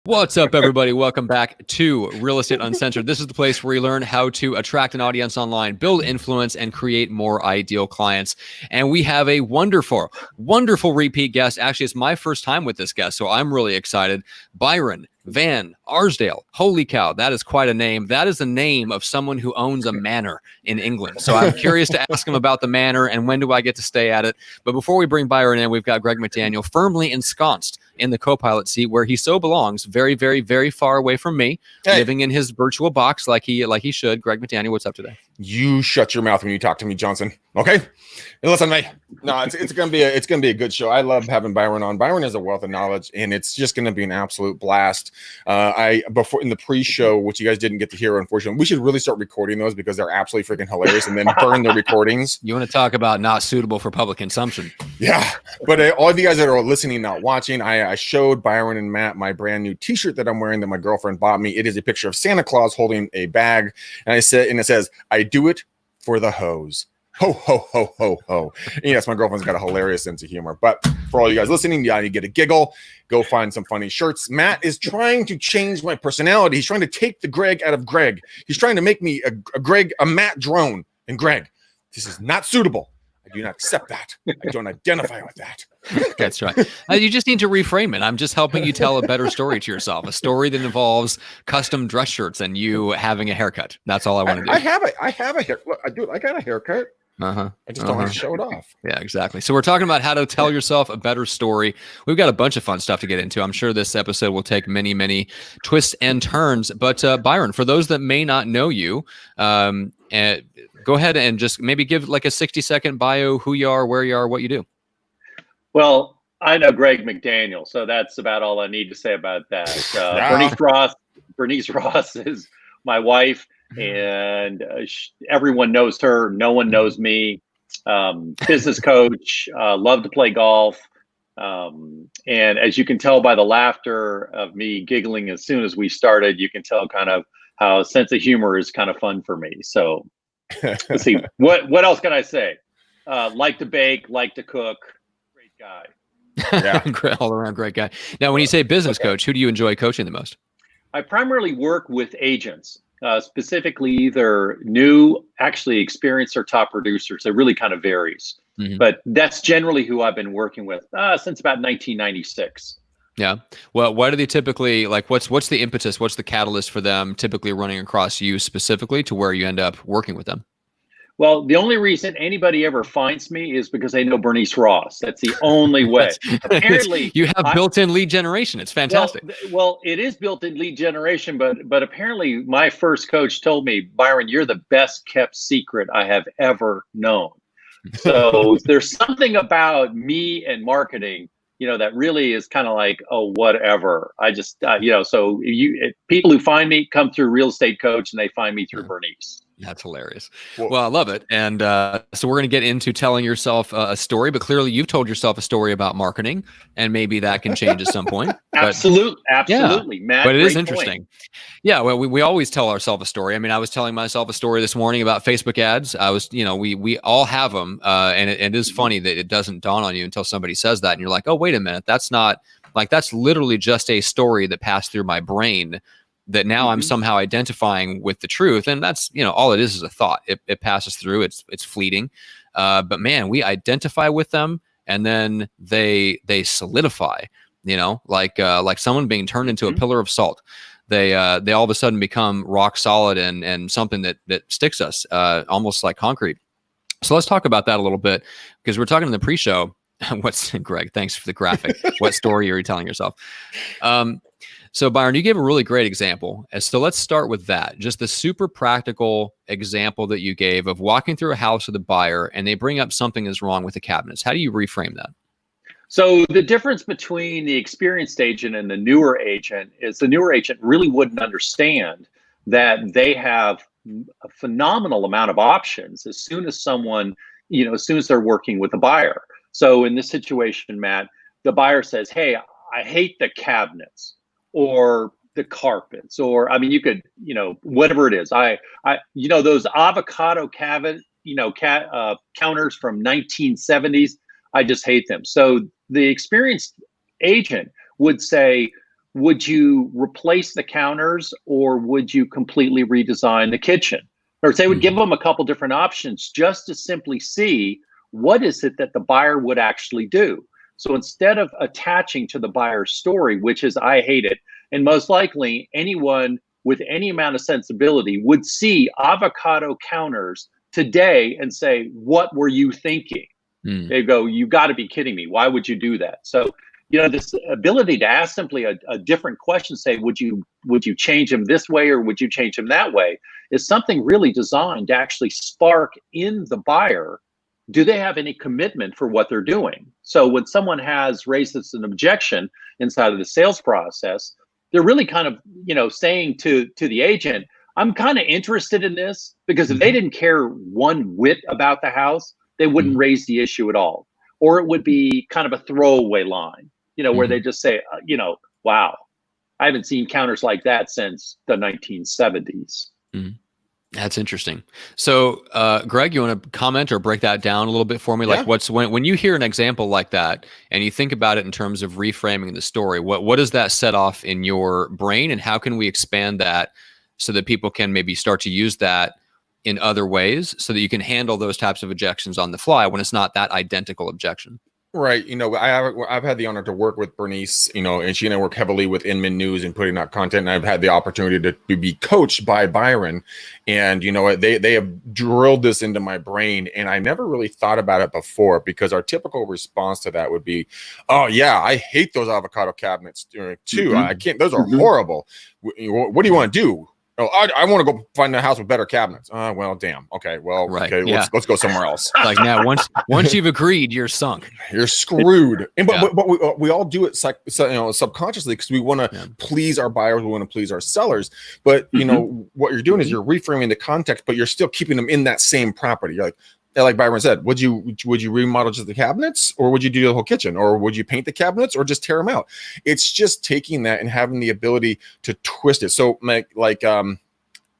What's up, everybody? Welcome back to Real Estate Uncensored. This is the place where you learn how to attract an audience online, build influence, and create more ideal clients. And we have a wonderful, wonderful repeat guest. Actually, it's my first time with this guest, so I'm really excited. Byron Van Arsdale. Holy cow, that is quite a name. That is the name of someone who owns a manor in England. So I'm curious to ask him about the manor and when do I get to stay at it. But before we bring Byron in, we've got Greg McDaniel firmly ensconced in the co-pilot seat where he so belongs, very, very, very far away from me, living in his virtual box like he should. Greg McDaniel, what's up today? You shut your mouth when you talk to me, Johnson. Okay, and listen, mate. No, it's gonna be a good show. I love having Byron on. Byron has a wealth of knowledge, and it's just gonna be an absolute blast. Before in the pre-show, which you guys didn't get to hear, unfortunately, we should really start recording those because they're absolutely freaking hilarious, and then burn the recordings. You want to talk about not suitable for public consumption? Yeah, but all of you guys that are listening, not watching, I showed Byron and Matt my brand new T-shirt that I'm wearing that my girlfriend bought me. It is a picture of Santa Claus holding a bag, and it says, "I do it for the hose." Ho, ho, ho, ho, ho. And yes, my girlfriend's got a hilarious sense of humor. But for all you guys listening, you get a giggle. Go find some funny shirts. Matt is trying to change my personality. He's trying to take the Greg out of Greg. He's trying to make me a Matt drone. And Greg, this is not suitable. I do not accept that. I don't identify with that. That's right. You just need to reframe it. I'm just helping you tell a better story to yourself, a story that involves custom dress shirts and you having a haircut. That's all I want to do. I have a hair. Look, I got a haircut. I just don't want to show it off. Yeah, exactly. So we're talking about how to tell yourself a better story. We've got a bunch of fun stuff to get into. I'm sure this episode will take many, many twists and turns. But Byron, for those that may not know you, go ahead and just maybe give like a 60-second bio, who you are, where you are, what you do. Well, I know Greg McDaniel, so that's about all I need to say about that. Yeah. Bernice Ross is my wife, and everyone knows her. No one knows me. Business coach, love to play golf. And as you can tell by the laughter of me giggling as soon as we started, you can tell kind of how sense of humor is kind of fun for me. So let's see. What else can I say? Like to bake, like to cook. Great guy. Yeah. All around great guy. Now, when you say business coach, who do you enjoy coaching the most? I primarily work with agents, specifically either new, actually experienced, or top producers. It really kind of varies. Mm-hmm. But that's generally who I've been working with since about 1996. Yeah. Well, why do they typically, like, what's the impetus? What's the catalyst for them typically running across you specifically to where you end up working with them? Well, the only reason anybody ever finds me is because they know Bernice Ross. That's the only way. Apparently, you have built-in lead generation. It's fantastic. Well, it is built-in lead generation, but apparently my first coach told me, Byron, you're the best kept secret I have ever known. So there's something about me and marketing, that really is kind of like, oh, whatever. I just, so people who find me come through Real Estate Coach, and they find me through Bernice. That's hilarious. Well, I love it. And so we're going to get into telling yourself a story, but clearly you've told yourself a story about marketing, and maybe that can change at some point. Absolutely. Yeah, Matt, but it is interesting. Point. Yeah. Well, we always tell ourselves a story. I mean, I was telling myself a story this morning about Facebook ads. I was, we all have them. And it is funny that it doesn't dawn on you until somebody says that. And you're like, oh, wait a minute. That's literally just a story that passed through my brain that now I'm somehow identifying with the truth. And that's, all it is a thought. It passes through, it's fleeting. But man, we identify with them, and then they solidify, like someone being turned into a pillar of salt. They all of a sudden become rock solid and something that sticks us, almost like concrete. So let's talk about that a little bit, because we're talking in the pre-show. Greg, thanks for the graphic. What story are you telling yourself? So Byron, you gave a really great example. So let's start with that. Just the super practical example that you gave of walking through a house with a buyer and they bring up something is wrong with the cabinets. How do you reframe that? So the difference between the experienced agent and the newer agent is the newer agent really wouldn't understand that they have a phenomenal amount of options as soon as as soon as they're working with a buyer. So in this situation, Matt, the buyer says, hey, I hate the cabinets, or the carpets, or, I mean, you could, whatever it is. Those avocado counters from 1970s, I just hate them. So the experienced agent would say, would you replace the counters or would you completely redesign the kitchen? Or they would give them a couple different options just to simply see what is it that the buyer would actually do. So instead of attaching to the buyer's story, which is I hate it, and most likely anyone with any amount of sensibility would see avocado counters today and say, what were you thinking? They go, you got to be kidding me. Why would you do that? So, this ability to ask simply a different question, say, would you change them this way or would you change them that way, is something really designed to actually spark in the buyer, do they have any commitment for what they're doing? So when someone has raised this an objection inside of the sales process, they're really kind of, saying to the agent, I'm kind of interested in this, because if they didn't care one whit about the house, they wouldn't raise the issue at all. Or it would be kind of a throwaway line, where they just say, wow, I haven't seen counters like that since the 1970s. That's interesting. So, Greg, you want to comment or break that down a little bit for me? Yeah. Like, when you hear an example like that and you think about it in terms of reframing the story, what does that set off in your brain, and how can we expand that so that people can maybe start to use that in other ways so that you can handle those types of objections on the fly when it's not that identical objection? Right. I've had the honor to work with Bernice, and she and I work heavily with Inman News and putting out content. And I've had the opportunity to be coached by Byron. And, they have drilled this into my brain. And I never really thought about it before, because our typical response to that would be, oh, yeah, I hate those avocado cabinets too. I can't. Those are horrible. What do you want to do? Oh, I want to go find a house with better cabinets. Well, damn. Okay. Well, right. Okay. Yeah. Let's go somewhere else. Like, now, once you've agreed, you're sunk. You're screwed. And but we all do it subconsciously, because we want to please our buyers, we want to please our sellers. But what you're doing is you're reframing the context, but you're still keeping them in that same property. You're like Byron said, would you remodel just the cabinets, or would you do the whole kitchen, or would you paint the cabinets, or just tear them out? It's just taking that and having the ability to twist it. So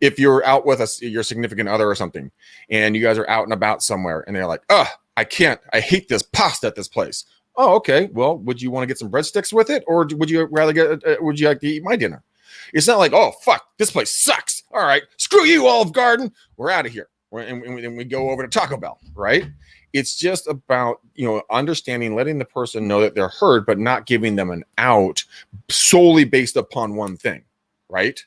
if you're out with your significant other or something, and you guys are out and about somewhere, and they're like, I hate this pasta at this place. Oh, okay. Well, would you want to get some breadsticks with it, or would you rather would you like to eat my dinner? It's not like, oh, fuck, this place sucks. All right, screw you, Olive Garden. We're out of here. And we go over to Taco Bell, right? It's just about, understanding, letting the person know that they're heard, but not giving them an out solely based upon one thing, right?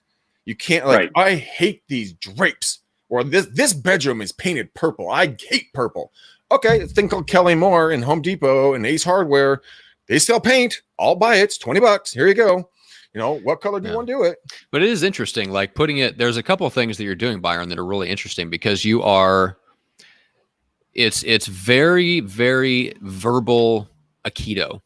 You can't I hate these drapes, or this bedroom is painted purple. I hate purple. Okay, a thing called Kelly Moore and Home Depot and Ace Hardware, they sell paint. I'll buy it. It's $20. Here you go. What color do you want to do it? But it is interesting, like there's a couple of things that you're doing, Byron, that are really interesting, because it's very, very verbal aikido,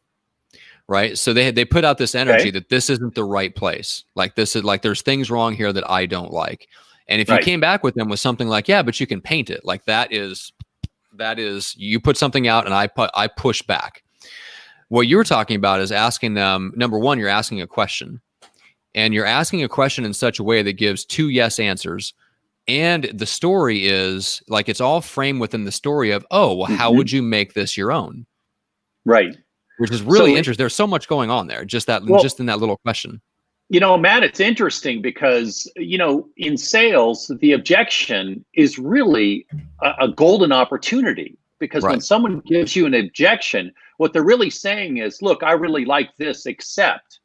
right? So they put out this energy that this isn't the right place. Like, this is like, there's things wrong here that I don't like. And if you came back with them with something like, yeah, but you can paint it, like that is you put something out and I push back. What you're talking about is asking them, number one, you're asking a question, and you're asking a question in such a way that gives 2 yes answers. And the story is like, it's all framed within the story of, oh, well, how would you make this your own? Right. Which is really interesting. There's so much going on there, just in that little question. Matt, it's interesting because, in sales, the objection is really a golden opportunity, because when someone gives you an objection, what they're really saying is, look, I really like this, except.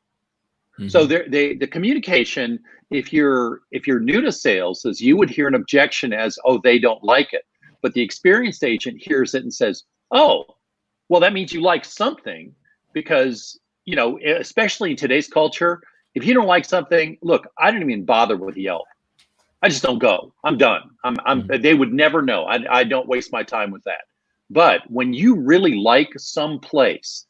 So the communication, if you're new to sales, is you would hear an objection as, oh, they don't like it. But the experienced agent hears it and says, oh, well, that means you like something, because, especially in today's culture, if you don't like something, look, I don't even bother with Yelp. I just don't go. I'm done. They would never know. I don't waste my time with that. But when you really like some place,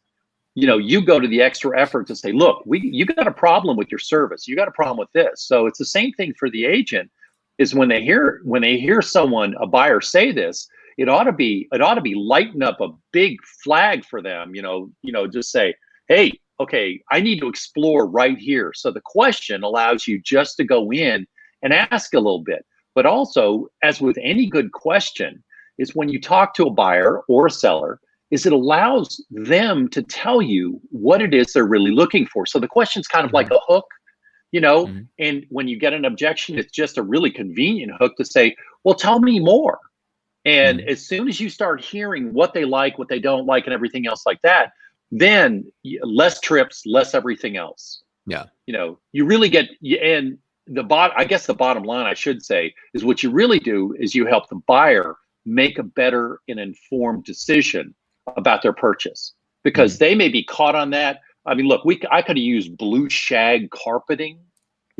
you go to the extra effort to say, look, you got a problem with your service. You got a problem with this. So it's the same thing for the agent, is when they hear a buyer say this, it ought to be lighten up a big flag for them, just say, hey, okay, I need to explore right here. So the question allows you just to go in and ask a little bit. But also, as with any good question, is when you talk to a buyer or a seller is it allows them to tell you what it is they're really looking for. So the question's kind of like a hook, and when you get an objection, it's just a really convenient hook to say, well, tell me more. And as soon as you start hearing what they like, what they don't like, and everything else like that, then less trips, less everything else. Yeah. You really get, and I guess the bottom line I should say is what you really do is you help the buyer make a better and informed decision about their purchase, because they may be caught on that. I mean, look, I could have used blue shag carpeting,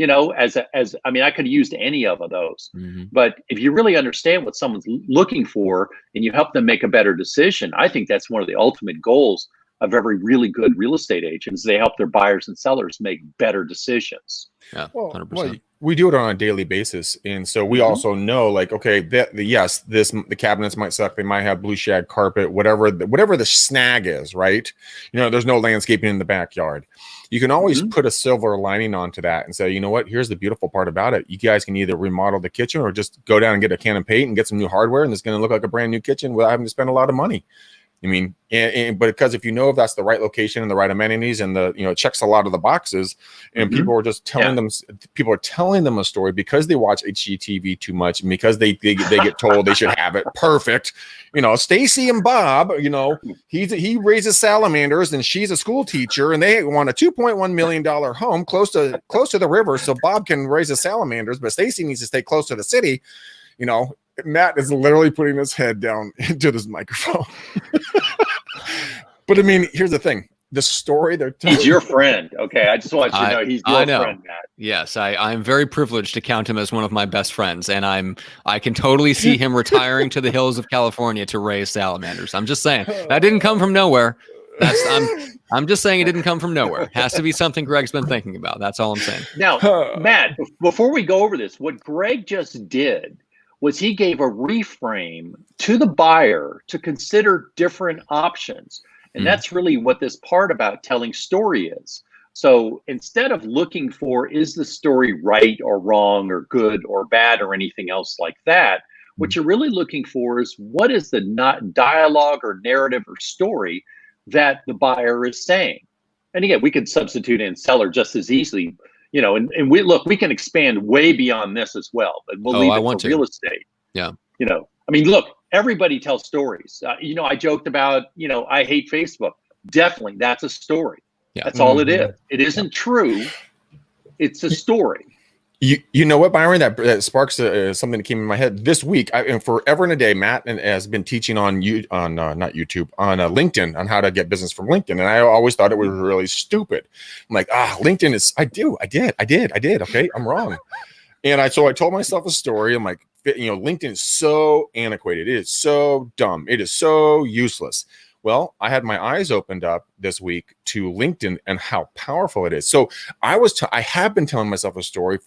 I could have used any of those. But if you really understand what someone's looking for and you help them make a better decision, I think that's one of the ultimate goals of every really good real estate agent, is they help their buyers and sellers make better decisions. Yeah, 100%. Well, we do it on a daily basis, and so we also know, like, okay, the cabinets might suck, they might have blue shag carpet, whatever the snag is, right? There's no landscaping in the backyard. You can always put a silver lining onto that and say, you know what, here's the beautiful part about it. You guys can either remodel the kitchen or just go down and get a can of paint and get some new hardware, and it's going to look like a brand new kitchen without having to spend a lot of money. I mean, but because if if that's the right location and the right amenities and it checks a lot of the boxes, and people are just telling them a story because they watch HGTV too much, and because they get told they should have it perfect. Stacy and Bob, he raises salamanders and she's a school teacher, and they want a $2.1 million home close to the river so Bob can raise his salamanders, but Stacy needs to stay close to the city. Matt is literally putting his head down into this microphone. But I mean, here's the thing. The story they're telling. He's your friend. Okay. I just want you to know he's your friend, Matt. Yes. I'm very privileged to count him as one of my best friends. And I can totally see him retiring to the hills of California to raise salamanders. I'm just saying that didn't come from nowhere. I'm just saying it didn't come from nowhere. It has to be something Greg's been thinking about. That's all I'm saying. Now, Matt, before we go over this, what Greg just did was he gave a reframe to the buyer to consider different options. And that's really what this part about telling story is. So instead of looking for, is the story right or wrong or good or bad or anything else like that, what you're really looking for is, what is the dialogue or narrative or story that the buyer is saying? And again, we could substitute in seller just as easily. And we can expand way beyond this as well, but we'll leave it for real estate. Yeah. Look, everybody tells stories. I joked about, I hate Facebook. Definitely. That's a story. Yeah. That's all it is. It isn't true. It's a story. You know what, Byron? That sparks something that came in my head this week. And forever and a day, Matt has been teaching on not YouTube, on LinkedIn, on how to get business from LinkedIn. And I always thought it was really stupid. I'm like, LinkedIn is. I did. Okay, I'm wrong. And so I told myself a story. I'm like, LinkedIn is so antiquated. It is so dumb. It is so useless. Well, I had my eyes opened up this week to LinkedIn and how powerful it is. So I have been telling myself a story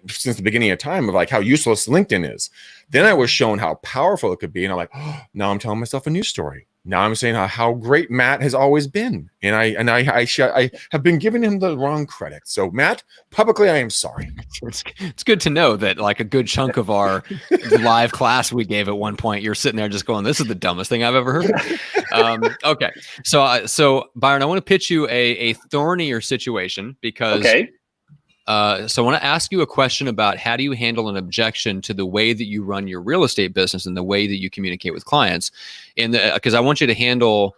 since the beginning of time of like how useless LinkedIn is. Then I was shown how powerful it could be. And I'm like, now I'm telling myself a new story. Now I'm saying how great Matt has always been. And I have been giving him the wrong credit. So Matt, publicly, I am sorry. It's good to know that like a good chunk of our live class we gave at one point, you're sitting there just going, this is the dumbest thing I've ever heard. Okay. So Byron, I want to pitch you a thornier situation because so I want to ask you a question about how do you handle an objection to the way that you run your real estate business and the way that you communicate with clients. Because I want you to handle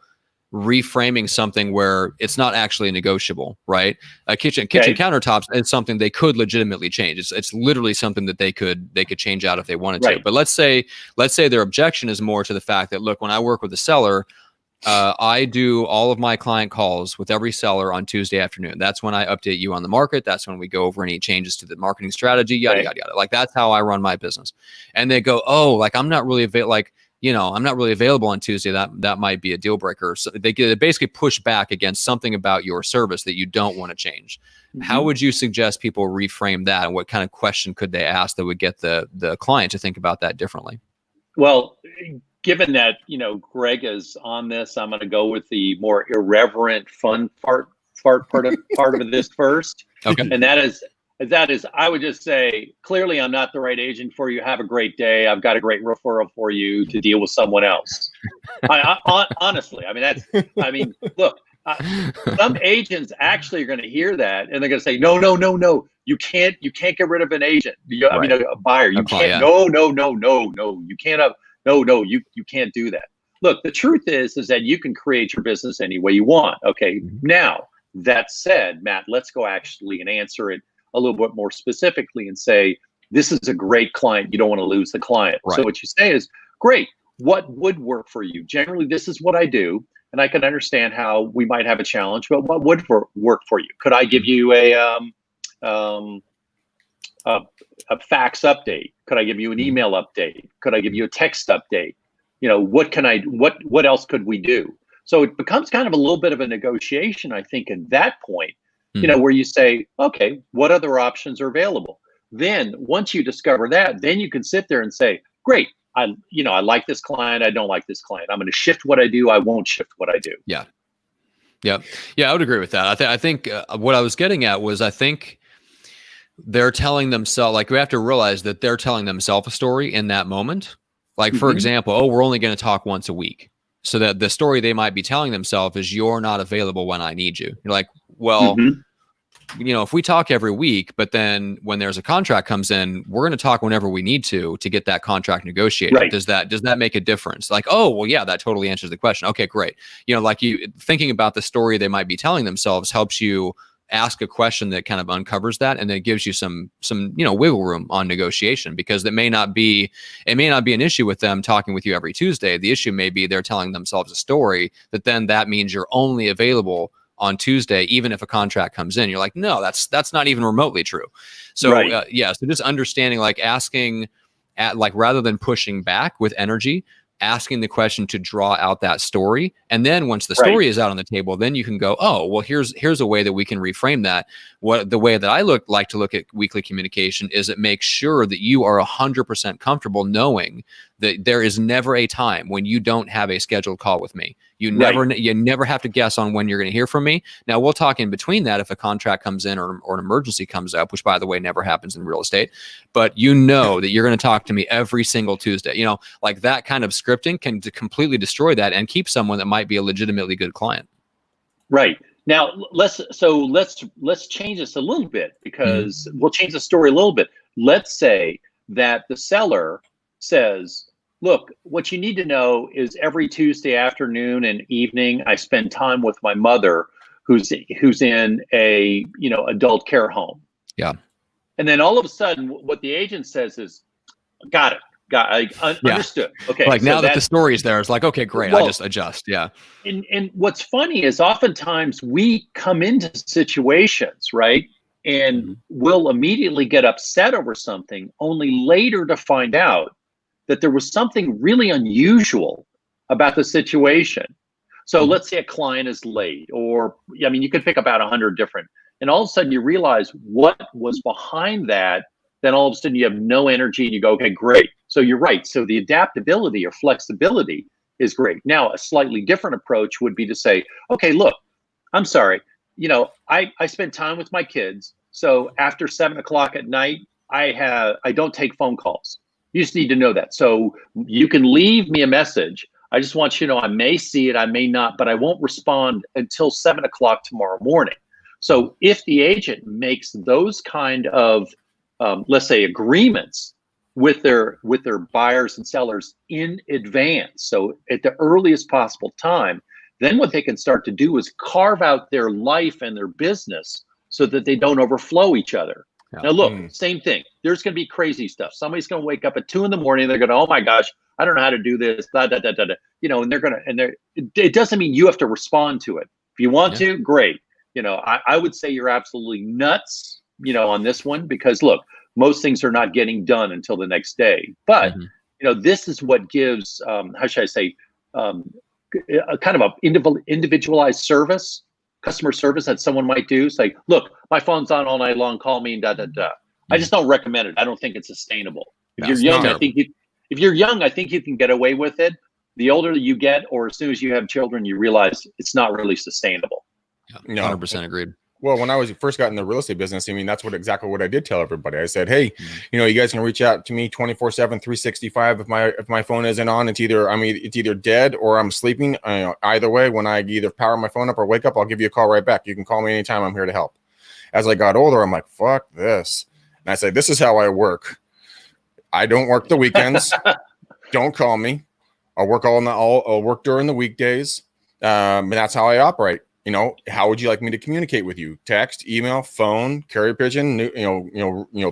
reframing something where it's not actually negotiable, right? Kitchen countertops is something they could legitimately change. It's literally something that they could change out if they wanted to. But let's say their objection is more to the fact that, look, when I work with a seller, I do all of my client calls with every seller on Tuesday afternoon. That's when I update you on the market. That's when we go over any changes to the marketing strategy, yada, yada, yada. Like, that's how I run my business. And they go, oh, like, I'm not really I'm not really available on Tuesday. That might be a deal breaker. So they basically push back against something about your service that you don't want to change. Mm-hmm. How would you suggest people reframe that? And what kind of question could they ask that would get the client to think about that differently? Well, given that, Greg is on this, I'm going to go with the more irreverent, fun part of this first. Okay. And that is, That is, I would just say, clearly I'm not the right agent for you. Have a great day. I've got a great referral for you to deal with someone else. Honestly, I mean, look, some agents actually are going to hear that and they're going to say, no, you can't get rid of an agent. I mean, a buyer, you can't. No, you can't have, no, you can't do that. Look, the truth is that you can create your business any way you want. Okay. Now, that said, Matt, let's go actually and answer it a little bit more specifically and say, this is a great client. You don't want to lose the client. Right. So what you say is, great. What would work for you? Generally, this is what I do. And I can understand how we might have a challenge, but what would work for you? Could I give you a fax update? Could I give you an email update? Could I give you a text update? You know, what else could we do? So it becomes kind of a little bit of a negotiation, I think, at that point, you know, where you say, okay, what other options are available? Then once you discover that, then you can sit there and say, great, I like this client. I don't like this client. I'm going to shift what I do. I won't shift what I do. Yeah. I would agree with that. I think what I was getting at was, I think they're telling themselves, like, we have to realize that they're telling themselves a story in that moment. Like, for example, oh, we're only going to talk once a week. So that the story they might be telling themselves is, you're not available when I need you. You're like, well, you know, if we talk every week, but then when there's a contract comes in, we're going to talk whenever we need to get that contract negotiated. Right. Does that make a difference? Like, oh, well, yeah, that totally answers the question. Okay, great. You know, like, you thinking about the story they might be telling themselves helps you ask a question that kind of uncovers that, and then gives you some, you know, wiggle room on negotiation, because it may not be an issue with them talking with you every Tuesday. The issue may be they're telling themselves a story that means you're only available on Tuesday, even if a contract comes in. You're like, no, that's not even remotely true. So so just understanding, like, asking rather than pushing back with energy, asking the question to draw out that story. And then once the story is out on the table, then you can go, oh, well, here's a way that we can reframe that. The way that I like to look at weekly communication is it makes sure that you are 100% comfortable knowing that there is never a time when you don't have a scheduled call with me. You never have to guess on when you're going to hear from me. Now, we'll talk in between that if a contract comes in or an emergency comes up, which, by the way, never happens in real estate. But you know that you're going to talk to me every single Tuesday. You know, like, that kind of scripting can completely destroy that and keep someone that might be a legitimately good client. Right. Now, let's change this a little bit, because we'll change the story a little bit. Let's say that the seller says, look, what you need to know is every Tuesday afternoon and evening, I spend time with my mother, who's in a, you know, adult care home. Yeah. And then all of a sudden, what the agent says is, got it. Understood. Okay. Like, so now that the story is there, it's like, okay, great. I just adjust. Yeah. And what's funny is oftentimes we come into situations, right, and we'll immediately get upset over something, only later to find out that there was something really unusual about the situation. So let's say a client is late, or, I mean, you could pick about 100 different, and all of a sudden you realize what was behind that. Then all of a sudden you have no energy and you go, okay, great. So you're right. So the adaptability or flexibility is great. Now, a slightly different approach would be to say, okay, look, I'm sorry. You know, I spend time with my kids. So after 7 o'clock at night, I don't take phone calls. You just need to know that. So you can leave me a message. I just want you to know I may see it, I may not, but I won't respond until 7 o'clock tomorrow morning. So if the agent makes those kind of, let's say, agreements with their buyers and sellers in advance, so at the earliest possible time, then what they can start to do is carve out their life and their business so that they don't overflow each other. Yeah. Now, look, same thing. There's going to be crazy stuff. Somebody's going to wake up at 2 a.m. They're going to, oh my gosh, I don't know how to do this. You know, and it doesn't mean you have to respond to it. If you want to, great. You know, I would say you're absolutely nuts, you know, on this one, because look, most things are not getting done until the next day. But, you know, this is what gives, how should I say, a kind of a individualized service, customer service that someone might do. It's like, look, my phone's on all night long, call me, and I just don't recommend it. I don't think it's sustainable. If you're young, I think you can get away with it. The older you get, or as soon as you have children, you realize it's not really sustainable. Yeah, 100% agreed. Well, when I was first got in the real estate business, I mean, that's exactly what I did tell everybody. I said, hey, you know, you guys can reach out to me 24/7, 365. If my phone isn't on, it's either dead or I'm sleeping. Either way, when I either power my phone up or wake up, I'll give you a call right back. You can call me anytime. I'm here to help. As I got older, I'm like, fuck this. And I said, this is how I work. I don't work the weekends. Don't call me. I'll work during the weekdays. And that's how I operate. You know, how would you like me to communicate with you? Text, email, phone, carrier pigeon,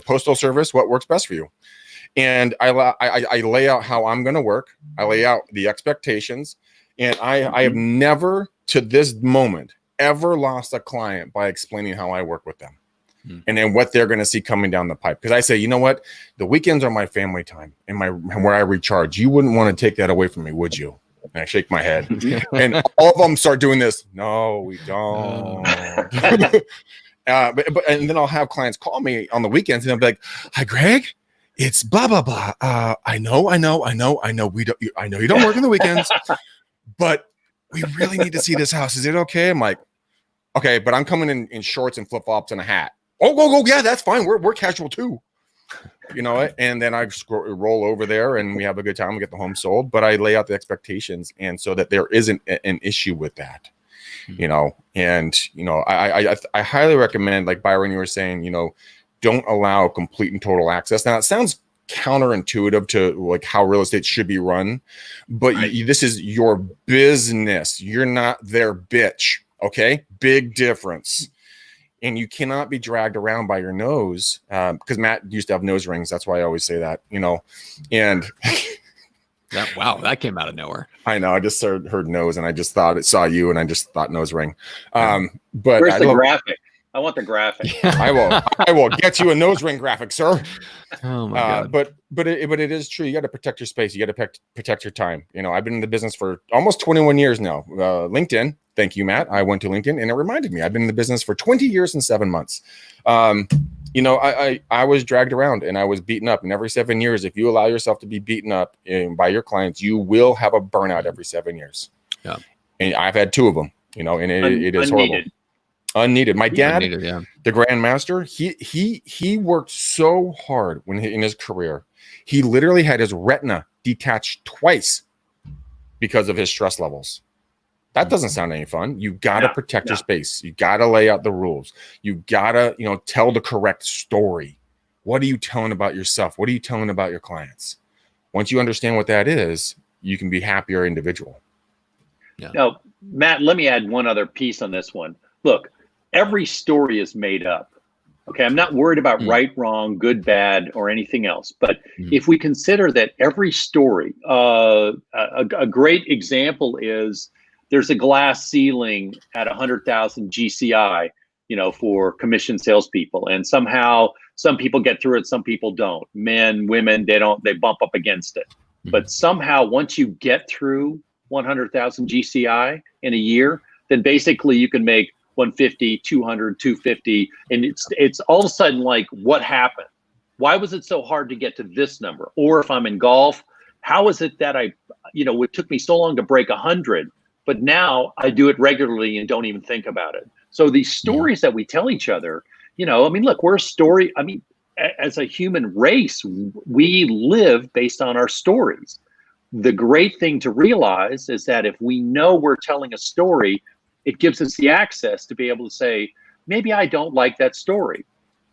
postal service. What works best for you? And I lay out how I'm going to work. I lay out the expectations, and I have never to this moment ever lost a client by explaining how I work with them, and then what they're going to see coming down the pipe. Because I say, you know what, the weekends are my family time and where I recharge. You wouldn't want to take that away from me, would you? And I shake my head, and all of them start doing this. No, we don't. But and then I'll have clients call me on the weekends, and they'll be like, "Hi, Greg, it's blah blah blah. I know. I know you don't work on the weekends, but we really need to see this house. Is it okay?" I'm like, "Okay, but I'm coming in shorts and flip flops and a hat." Oh, yeah, that's fine. We're casual too. You know it, and then I roll over there and we have a good time. We get the home sold, but I lay out the expectations, and so that there isn't an issue with that, you know. And you know, I highly recommend, like Byron, you were saying, you know, don't allow complete and total access. Now it sounds counterintuitive to like how real estate should be run, but this is your business. You're not their bitch. Okay, big difference. And you cannot be dragged around by your nose, because Matt used to have nose rings. That's why I always say that, you know. And wow, that came out of nowhere. I know. I just heard nose, and I just thought it saw you, and I just thought nose ring. But where's the graphic? I want the graphic. I will get you a nose ring graphic, sir. Oh my God. But it is true. You got to protect your space. You got to protect your time. You know, I've been in the business for almost 21 years now. LinkedIn. Thank you, Matt. I went to LinkedIn, and it reminded me I've been in the business for 20 years and 7 months. You know, I was dragged around and I was beaten up. And every 7 years, if you allow yourself to be beaten up by your clients, you will have a burnout every 7 years. Yeah. And I've had 2 of them, you know, and it is horrible. Unneeded. My dad, the grandmaster, he worked so hard in his career. He literally had his retina detached twice because of his stress levels. That doesn't sound any fun. You got to protect your space. You got to lay out the rules. You got to, you know, tell the correct story. What are you telling about yourself? What are you telling about your clients? Once you understand what that is, you can be happier individual. Yeah. Now, Matt, let me add one other piece on this one. Look, every story is made up. Okay, I'm not worried about right, wrong, good, bad, or anything else. But if we consider that every story, a great example is, there's a glass ceiling at 100,000 GCI, you know, for commission salespeople, and somehow some people get through it, some people don't. Men, women, they bump up against it. But somehow, once you get through 100,000 GCI in a year, then basically you can make 150, 200, 250, and it's all of a sudden like, what happened? Why was it so hard to get to this number? Or if I'm in golf, how is it that it took me so long to break 100? But now I do it regularly and don't even think about it. So these stories that we tell each other, you know, I mean, look, we're a story. I mean, as a human race, we live based on our stories. The great thing to realize is that if we know we're telling a story, it gives us the access to be able to say, maybe I don't like that story.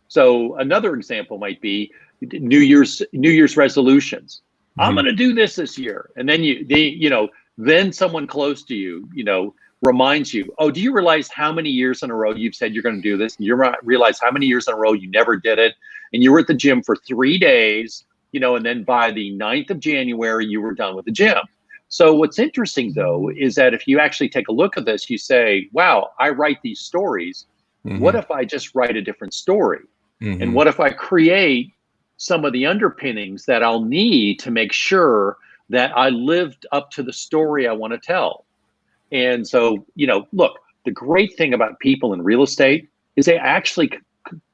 So another example might be New Year's resolutions. I'm going to do this year. And then then someone close to you, you know, reminds you, oh, do you realize how many years in a row you've said you're going to do this? And you realize how many years in a row you never did it. And you were at the gym for 3 days, you know, and then by the 9th of January, you were done with the gym. So what's interesting, though, is that if you actually take a look at this, you say, wow, I write these stories. What if I just write a different story? And what if I create some of the underpinnings that I'll need to make sure that I lived up to the story I want to tell? And so, you know, look, the great thing about people in real estate is they actually,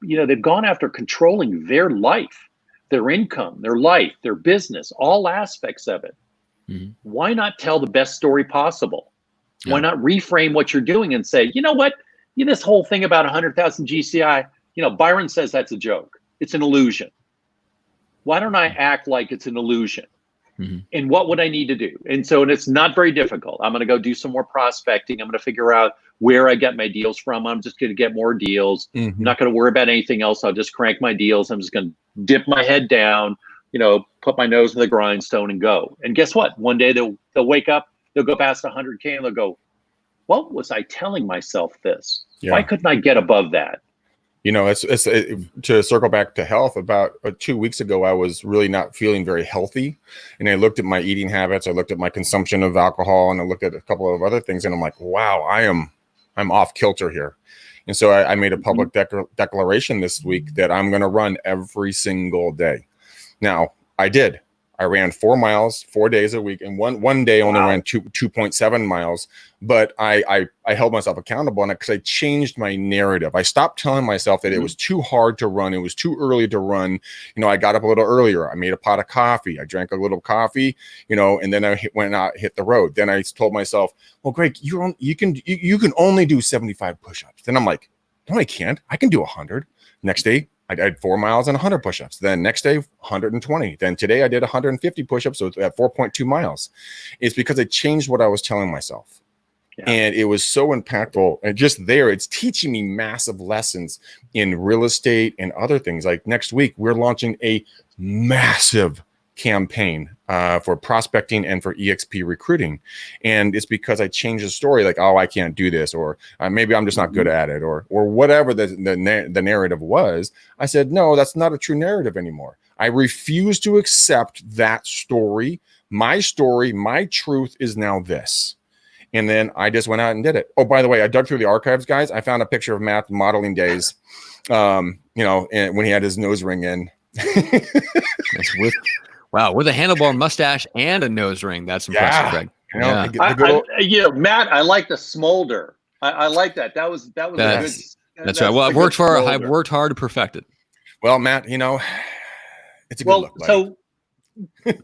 you know, they've gone after controlling their life, their income, their life, their business, all aspects of it. Why not tell the best story possible? Why not reframe what you're doing and say, you know what, this whole thing about 100,000 GCI, Byron says that's a joke. It's an illusion. Why don't I act like it's an illusion? And what would I need to do? And it's not very difficult. I'm going to go do some more prospecting. I'm going to figure out where I get my deals from. I'm just going to get more deals. I'm not going to worry about anything else. I'll just crank my deals. I'm just going to dip my head down, put my nose in the grindstone and go. And guess what? One day they'll wake up, they'll go past 100K and they'll go, what was I telling myself this? Yeah. Why couldn't I get above that? It's to circle back to health. About 2 weeks ago, I was really not feeling very healthy, and I looked at my eating habits. I looked at my consumption of alcohol, and I looked at a couple of other things, and I'm like, wow, I'm off kilter here. And so I made a public declaration this week that I'm going to run every single day. Now, I did. I ran 4 miles 4 days a week, and one day I only ran 2.7 miles. But I held myself accountable, and because I changed my narrative, I stopped telling myself that it was too hard to run, it was too early to run. I got up a little earlier. I made a pot of coffee. I drank a little coffee, and then I went out, hit the road. Then I told myself, "Well, Greg, you can only do 75 push-ups." Then I'm like, "No, I can't. I can do 100." Next day, I did 4 miles and 100 push-ups. Then next day, 120. Then today I did 150 push-ups, so it's at 4.2 miles. It's because I changed what I was telling myself. Yeah. And it was so impactful. And just there, it's teaching me massive lessons in real estate and other things. Like next week, we're launching a massive campaign for prospecting and for EXP recruiting. And it's because I changed the story, like, oh, I can't do this, or maybe I'm just not good at it, or whatever the narrative was. I said, no, that's not a true narrative anymore. I refuse to accept that story. My truth is now this. And then I just went out and did it. Oh, by the way, I dug through the archives, guys. I found a picture of Matt modeling days, and when he had his nose ring in. That's with a handlebar mustache and a nose ring. That's impressive, Greg. Matt, I like the smolder. I like that. That was a good. That's right. Well, I've worked hard to perfect it. Well, Matt, it's a good look. So,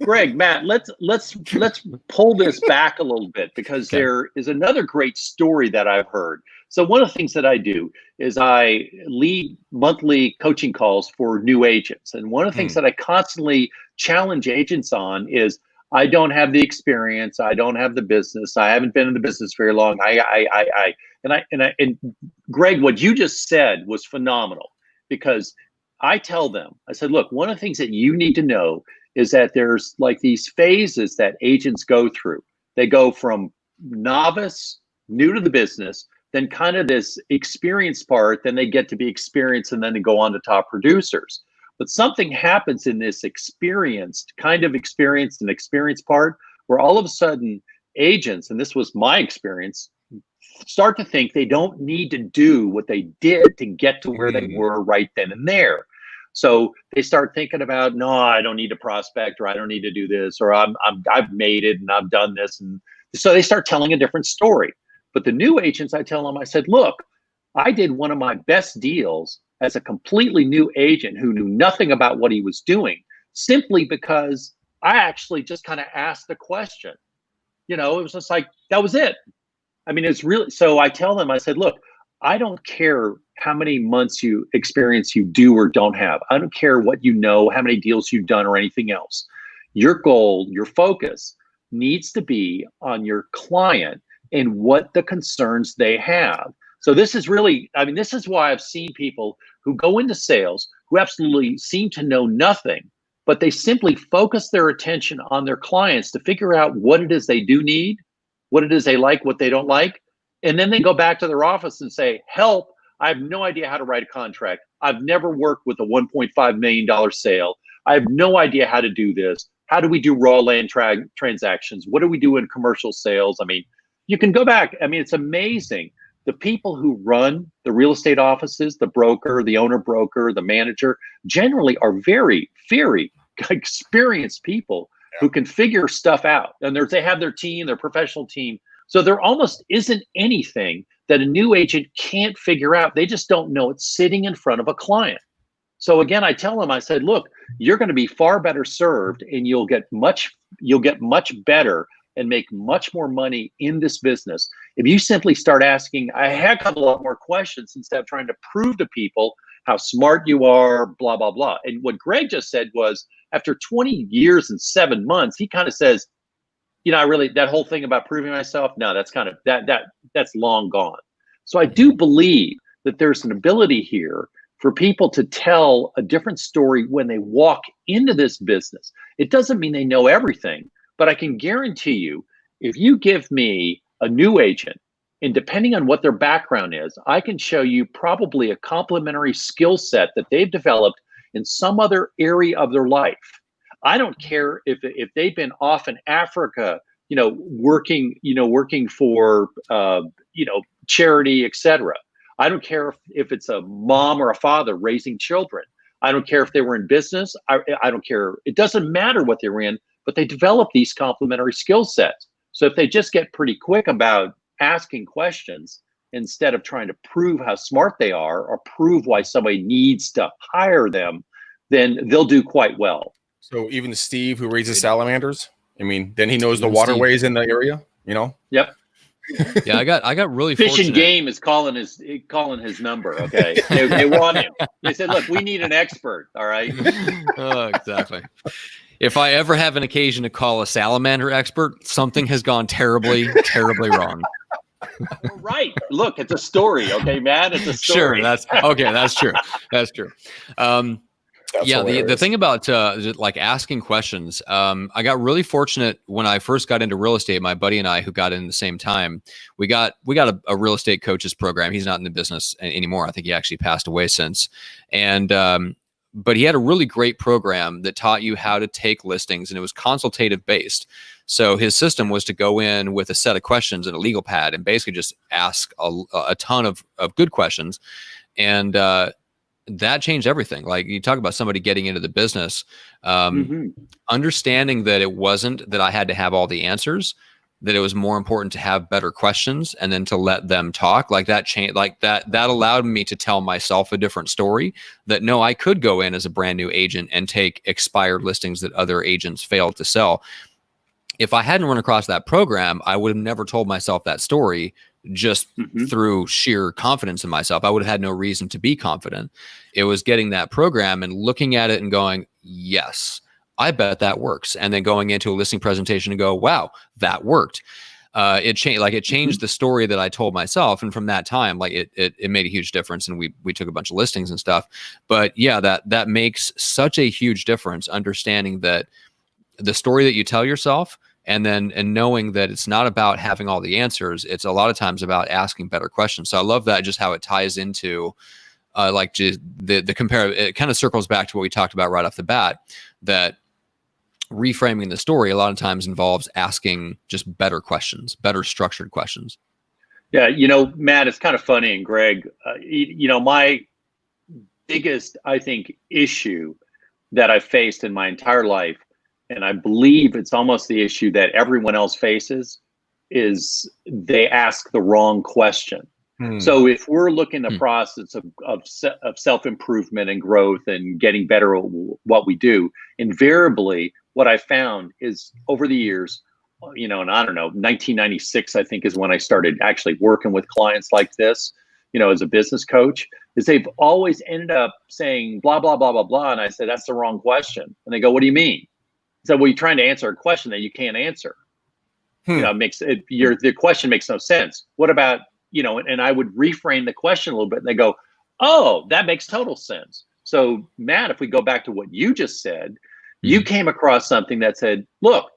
Greg, Matt, let's pull this back a little bit, because there is another great story that I've heard. So one of the things that I do is I lead monthly coaching calls for new agents. And one of the things that I constantly challenge agents on is, I don't have the experience. I don't have the business. I haven't been in the business very long. And Greg, what you just said was phenomenal, because I tell them, I said, look, one of the things that you need to know is that there's like these phases that agents go through. They go from novice, new to the business, then kind of this experience part, then they get to be experienced, and then they go on to top producers. But something happens in this experienced and experience part, where all of a sudden agents, and this was my experience, start to think they don't need to do what they did to get to where they were right then and there. So they start thinking about, no, I don't need to prospect, or I don't need to do this, or I've made it and I've done this. And so they start telling a different story. But the new agents, I tell them, I said, look, I did one of my best deals as a completely new agent who knew nothing about what he was doing, simply because I actually just kind of asked the question. It was just like, that was it. I mean, it's really, so I tell them, I said, look, I don't care how many months experience you do or don't have. I don't care what how many deals you've done or anything else. Your goal, your focus needs to be on your client and what the concerns they have. So this is really, this is why I've seen people who go into sales who absolutely seem to know nothing, but they simply focus their attention on their clients to figure out what it is they do need, what it is they like, what they don't like. And then they go back to their office and say, help, I have no idea how to write a contract. I've never worked with a $1.5 million sale. I have no idea how to do this. How do we do raw land transactions? What do we do in commercial sales? You can go back. It's amazing. The people who run the real estate offices, the broker, the owner broker, the manager, generally are very, very experienced people who can figure stuff out. And they have their team, their professional team. So there almost isn't anything that a new agent can't figure out. They just don't know it's sitting in front of a client. So again, I tell them, I said, look, you're going to be far better served, and you'll get much better and make much more money in this business if you simply start asking a heck of a lot more questions instead of trying to prove to people how smart you are, blah, blah, blah. And what Greg just said was, after 20 years and 7 months, he kind of says, I really, that whole thing about proving myself, no, that's kind of, that's long gone. So I do believe that there's an ability here for people to tell a different story when they walk into this business. It doesn't mean they know everything, but I can guarantee you, if you give me a new agent, and depending on what their background is, I can show you probably a complementary skill set that they've developed in some other area of their life. I don't care if they've been off in Africa, working for, charity, etc. I don't care if it's a mom or a father raising children. I don't care if they were in business. I don't care. It doesn't matter what they're in, but they develop these complementary skill sets. So if they just get pretty quick about asking questions instead of trying to prove how smart they are or prove why somebody needs to hire them, then they'll do quite well. So even Steve, who raises salamanders, then he knows the waterways in the area, Yep. Yeah, I got really Fish fortunate. and Game is calling his number. Okay, they want him. They said, "Look, we need an expert." All right. Oh, exactly. If I ever have an occasion to call a salamander expert, something has gone terribly, terribly wrong. Right. Look, it's a story. Okay, man, it's a story. Sure, that's okay. That's true. That's true. The thing about like asking questions, I got really fortunate when I first got into real estate. My buddy and I, who got in the same time, we got a real estate coaches program. He's not in the business anymore. I think he actually passed away since. And but he had a really great program that taught you how to take listings, and it was consultative based. So his system was to go in with a set of questions and a legal pad and basically just ask a ton of good questions. And that changed everything. Like, you talk about somebody getting into the business, understanding that it wasn't that I had to have all the answers, that it was more important to have better questions and then to let them talk. Like that change, like that allowed me to tell myself a different story, that no, I could go in as a brand new agent and take expired listings that other agents failed to sell. If I hadn't run across that program, I would have never told myself that story just through sheer confidence in myself. I would have had no reason to be confident. It was getting that program and looking at it and going, yes, I bet that works. And then going into a listing presentation and go, wow, that worked. It changed the story that I told myself. And from that time, like it made a huge difference. And we took a bunch of listings and stuff. But yeah, that makes such a huge difference, understanding that the story that you tell yourself, and knowing that it's not about having all the answers. It's a lot of times about asking better questions. So I love that, just how it ties into just the compare. It kind of circles back to what we talked about right off the bat, that reframing the story a lot of times involves asking just better questions, better structured questions. Yeah. Matt, it's kind of funny. And Greg, my biggest, I think, issue that I faced in my entire life, and I believe it's almost the issue that everyone else faces, is they ask the wrong question. So if we're looking at the process of self-improvement and growth and getting better at what we do, invariably what I found is over the years, and I don't know, 1996, I think, is when I started actually working with clients like this, as a business coach, is they've always ended up saying blah, blah, blah, blah, blah. And I said, that's the wrong question. And they go, what do you mean? So, well, you're trying to answer a question that you can't answer. The question makes no sense. What about, and I would reframe the question a little bit, and they go, oh, that makes total sense. So, Matt, if we go back to what you just said, you came across something that said, look,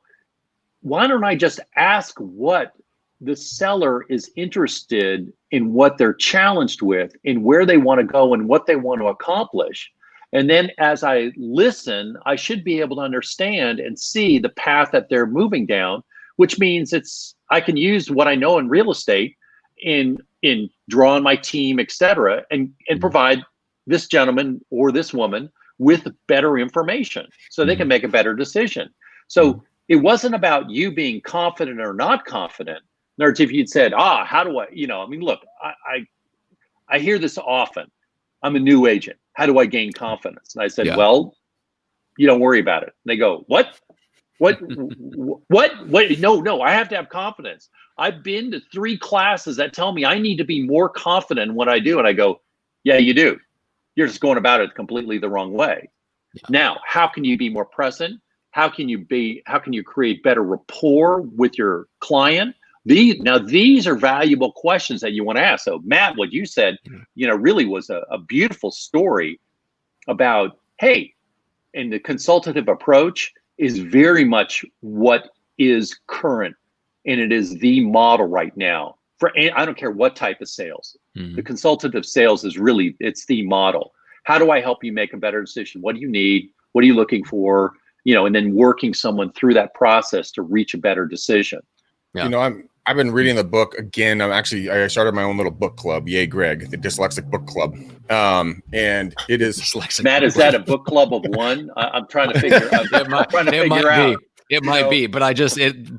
why don't I just ask what the seller is interested in, what they're challenged with, and where they want to go and what they want to accomplish. And then as I listen, I should be able to understand and see the path that they're moving down, which means I can use what I know in real estate in drawing my team, et cetera, and provide this gentleman or this woman with better information so they can make a better decision. So it wasn't about you being confident or not confident. In other words, if you'd said, how do I, look, I hear this often. I'm a new agent. How do I gain confidence? And I said, well, you don't worry about it. And they go, what? What? No, I have to have confidence. I've been to 3 classes that tell me I need to be more confident in what I do. And I go, yeah, you do. You're just going about it completely the wrong way. Yeah. Now, how can you be more present? How can you create better rapport with your client? These are valuable questions that you want to ask. So Matt, what you said, really was a beautiful story about, hey, and the consultative approach is very much what is current, and it is the model right now for, I don't care what type of sales. Mm-hmm. The consultative sales is really, it's the model. How do I help you make a better decision? What do you need? What are you looking for? And then working someone through that process to reach a better decision. Yeah. I've been reading the book again. I started my own little book club. Yay, Greg, the Dyslexic Book Club. And it is dyslexic. Matt, is that a book club of one? I'm trying to figure out. It might be, but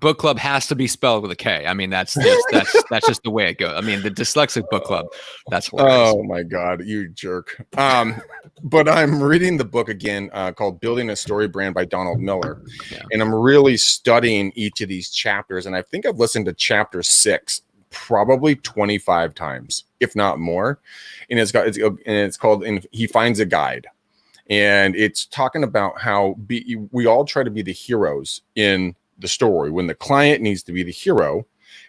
book club has to be spelled with a K. I mean, that's just the way it goes. I mean, the Dyslexic Book Club. That's hilarious. Oh my God, you jerk. But I'm reading the book again called Building a Story Brand by Donald Miller. Yeah. And I'm really studying each of these chapters. And I think I've listened to chapter 6 probably 25 times, if not more. And it's called He Finds a Guide. And it's talking about how we all try to be the heroes in the story. When the client needs to be the hero,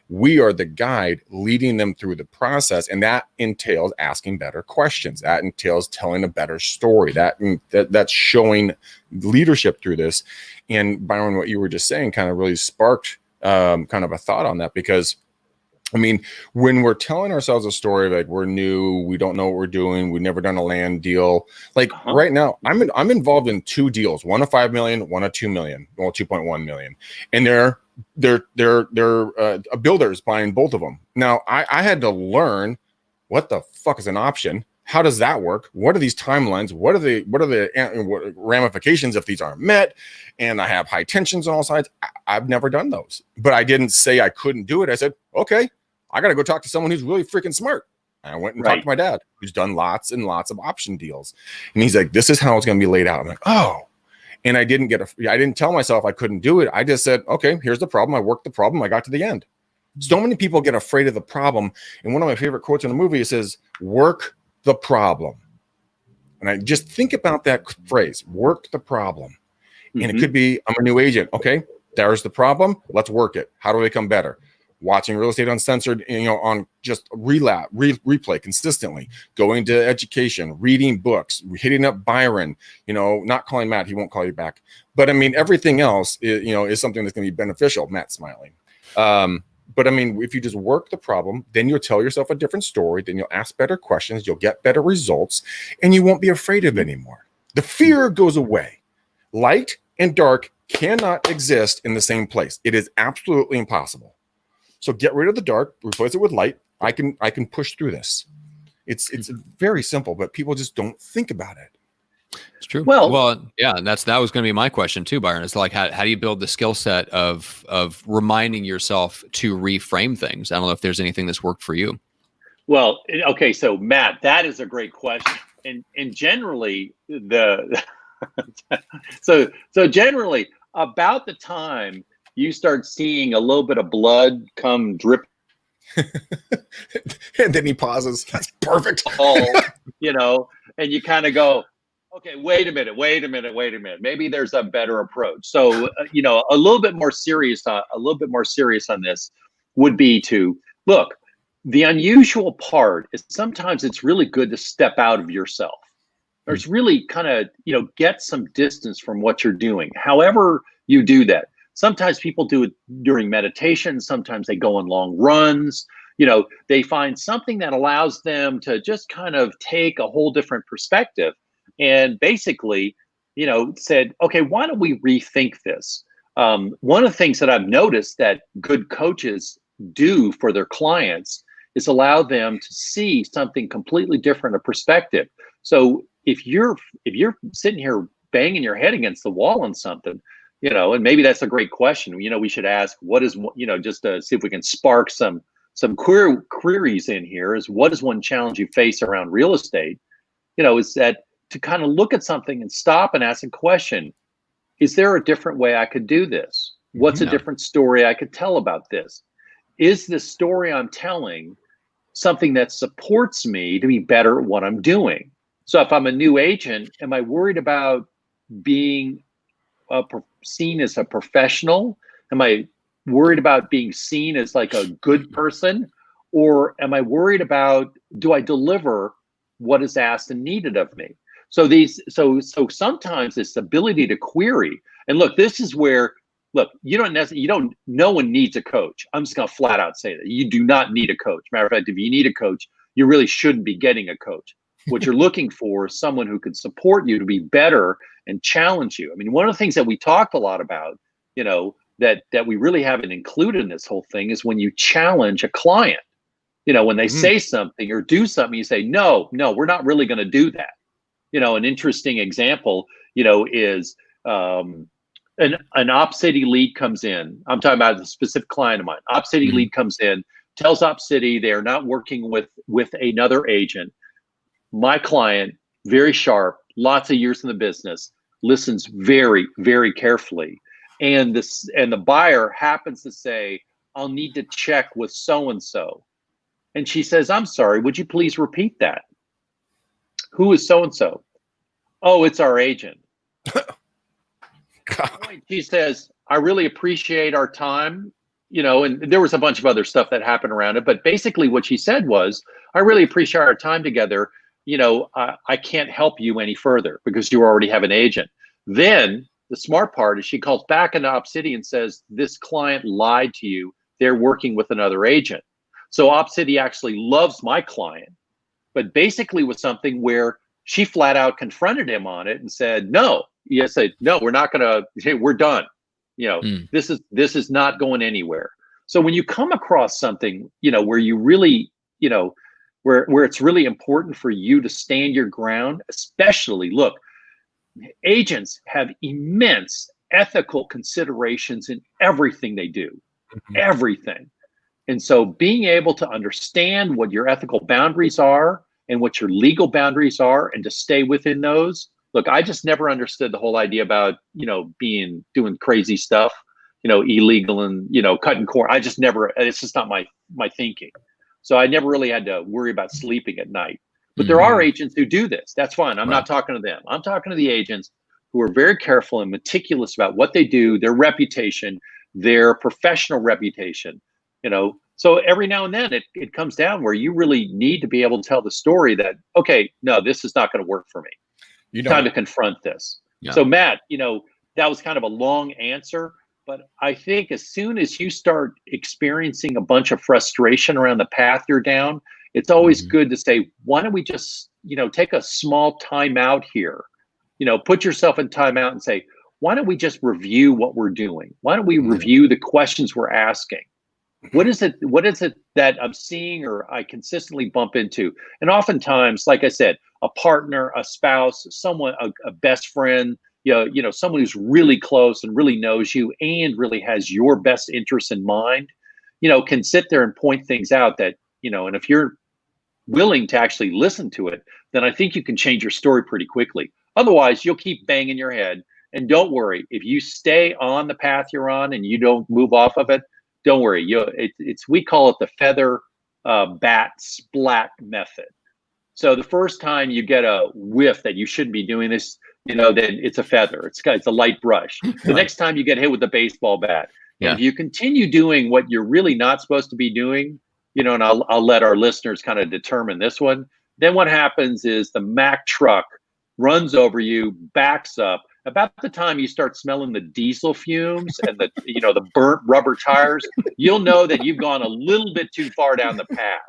we are the guide leading them through the process. And that entails asking better questions. That entails telling a better story. That's showing leadership through this. And Byron, what you were just saying kind of really sparked kind of a thought on that, because I mean, when we're telling ourselves a story, like we're new, we don't know what we're doing, we've never done a land deal. Like right now, I'm involved in 2 deals, one of 5 million, one of 2 million, well, 2.1 million. And they're builders buying both of them. Now I had to learn what the fuck is an option. How does that work? What are these timelines? What are the ramifications if these aren't met? And I have high tensions on all sides. I've never done those, but I didn't say I couldn't do it. I said, okay, I got to go talk to someone who's really freaking smart. And I went and talked to my dad, who's done lots and lots of option deals. And he's like, this is how it's going to be laid out. I'm like, oh, and I didn't tell myself I couldn't do it. I just said, okay, here's the problem. I worked the problem. I got to the end. So many people get afraid of the problem. And one of my favorite quotes in the movie says, work the problem. And I just think about that phrase, work the problem. Mm-hmm. And it could be, I'm a new agent. Okay, there's the problem. Let's work it. How do I become better? Watching Real Estate Uncensored, on just replay consistently, going to education, reading books, hitting up Byron, not calling Matt, he won't call you back. But I mean, everything else is something that's going to be beneficial. Matt's smiling. But I mean, if you just work the problem, then you'll tell yourself a different story, then you'll ask better questions, you'll get better results, and you won't be afraid of it anymore. The fear goes away. Light and dark cannot exist in the same place. It is absolutely impossible. So get rid of the dark, replace it with light. I can push through this. It's very simple, but people just don't think about it. It's true. Well, yeah, and that was going to be my question too, Byron. It's like, how do you build the skill set of reminding yourself to reframe things? I don't know if there's anything that's worked for you. Well, okay, so Matt, that is a great question, and generally so generally about the time you start seeing a little bit of blood come drip. And then he pauses. That's perfect. And you kind of go, okay, wait a minute. Maybe there's a better approach. So, a little bit more serious on this would be to look, the unusual part is sometimes it's really good to step out of yourself. Or it's really kind of, get some distance from what you're doing. However you do that. Sometimes people do it during meditation. Sometimes they go on long runs. They find something that allows them to just kind of take a whole different perspective and basically, said, okay, why don't we rethink this? One of the things that I've noticed that good coaches do for their clients is allow them to see something completely different, a perspective. So if you're sitting here banging your head against the wall on something, and maybe that's a great question. We should ask, what is, just to see if we can spark some queries in here, is what is one challenge you face around real estate? Is that to kind of look at something and stop and ask a question. is there a different way I could do this? What's a different story I could tell about this? Is this story I'm telling something that supports me to be better at what I'm doing? So if I'm a new agent, am I worried about being seen as a professional? Am I worried about being seen as like a good person? Or am I worried about, do I deliver what is asked and needed of me? So sometimes this ability to query, and look, this is where, look, no one needs a coach. I'm just gonna flat out say that. You do not need a coach. Matter of fact, if you need a coach, you really shouldn't be getting a coach. What you're looking for is someone who can support you to be better and challenge you. I mean, one of the things that we talked a lot about, that we really haven't included in this whole thing is when you challenge a client. When they say something or do something, you say, no, we're not really going to do that. An interesting example, is an Op City lead comes in. I'm talking about a specific client of mine. Op City lead comes in, tells Op City they are not working with another agent. My client, very sharp, lots of years in the business, listens very, very carefully. And the buyer happens to say, I'll need to check with so-and-so. And she says, I'm sorry, would you please repeat that? Who is so-and-so? Oh, it's our agent. She says, I really appreciate our time. And there was a bunch of other stuff that happened around it. But basically what she said was, I really appreciate our time together. I can't help you any further because you already have an agent. Then the smart part is she calls back into Op City and says, this client lied to you. They're working with another agent. So Op City actually loves my client, but basically was something where she flat out confronted him on it and said, no, we're not going to, hey, we're done. This is not going anywhere. So when you come across something, where you really, where it's really important for you to stand your ground, especially, look, agents have immense ethical considerations in everything they do, everything. And so being able to understand what your ethical boundaries are and what your legal boundaries are and to stay within those. Look, I just never understood the whole idea about, doing crazy stuff, illegal and, cutting corners. I just never, it's just not my thinking. So I never really had to worry about sleeping at night. But there are agents who do this. That's fine. I'm not talking to them. I'm talking to the agents who are very careful and meticulous about what they do, their reputation, their professional reputation. So every now and then it comes down where you really need to be able to tell the story that, okay, no, this is not going to work for me. Time to confront this. Yeah. So Matt, that was kind of a long answer, but I think as soon as you start experiencing a bunch of frustration around the path you're down, it's always good to say, why don't we just, take a small time out here, put yourself in time out and say, why don't we just review what we're doing? Why don't we review the questions we're asking? What is it that I'm seeing or I consistently bump into? And oftentimes, like I said, a partner, a spouse, someone, a best friend, someone who's really close and really knows you and really has your best interests in mind, can sit there and point things out that, and if you're willing to actually listen to it, then I think you can change your story pretty quickly. Otherwise, you'll keep banging your head. And don't worry, if you stay on the path you're on and you don't move off of it, don't worry. We call it the feather bat splat method. So the first time you get a whiff that you shouldn't be doing this, then it's a feather. It's a light brush. The next time you get hit with a baseball bat, and if you continue doing what you're really not supposed to be doing, and I'll let our listeners kind of determine this one. Then what happens is the Mack truck runs over you, backs up. About the time you start smelling the diesel fumes and the burnt rubber tires, you'll know that you've gone a little bit too far down the path.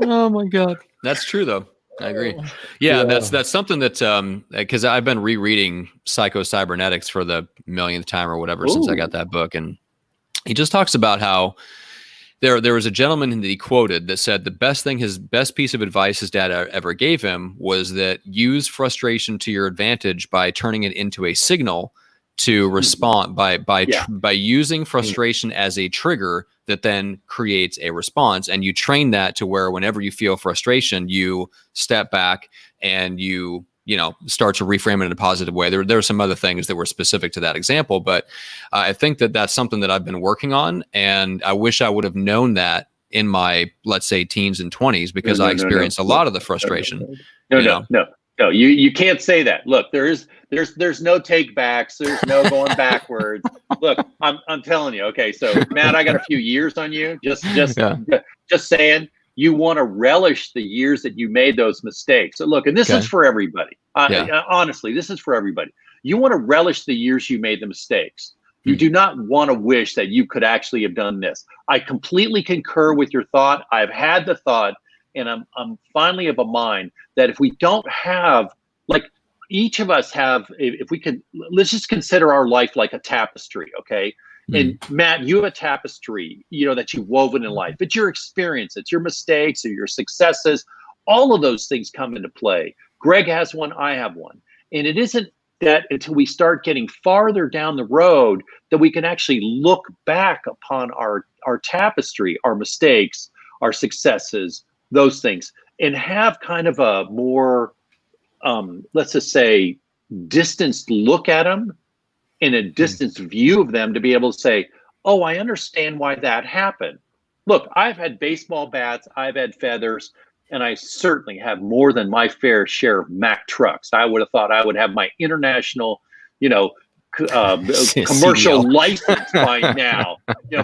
Oh my God, that's true though. I agree. Yeah. That's something that because I've been rereading Psycho-Cybernetics for the millionth time or whatever since I got that book, and he just talks about how there was a gentleman that he quoted that said his best piece of advice his dad ever gave him was that use frustration to your advantage by turning it into a signal to respond by using frustration as a trigger that then creates a response. And you train that to where whenever you feel frustration, you step back and you start to reframe it in a positive way. There are some other things that were specific to that example, but I think that that's something that I've been working on, and I wish I would have known that in my, let's say, teens and 20s, because I experienced a lot of the frustration. No, you can't say that. Look, there's no take backs. There's no going backwards. Look, I'm telling you. Okay, so Matt, I got a few years on you. Just saying, you want to relish the years that you made those mistakes. So look, and this is for everybody. Honestly, this is for everybody. You want to relish the years you made the mistakes. You do not want to wish that you could actually have done this. I completely concur with your thought. I've had the thought, and I'm finally of a mind that if we don't have, like, each of us have, if we could, let's just consider our life like a tapestry, okay? And Matt, you have a tapestry, that you've woven in life. It's your experience, it's your mistakes or your successes. All of those things come into play. Greg has one, I have one. And it isn't that until we start getting farther down the road that we can actually look back upon our tapestry, our mistakes, our successes, those things, and have kind of a more, let's just say, distanced look at them, and a distanced view of them, to be able to say, oh, I understand why that happened. Look, I've had baseball bats, I've had feathers, and I certainly have more than my fair share of Mack trucks. I would have thought I would have my international, commercial license by now,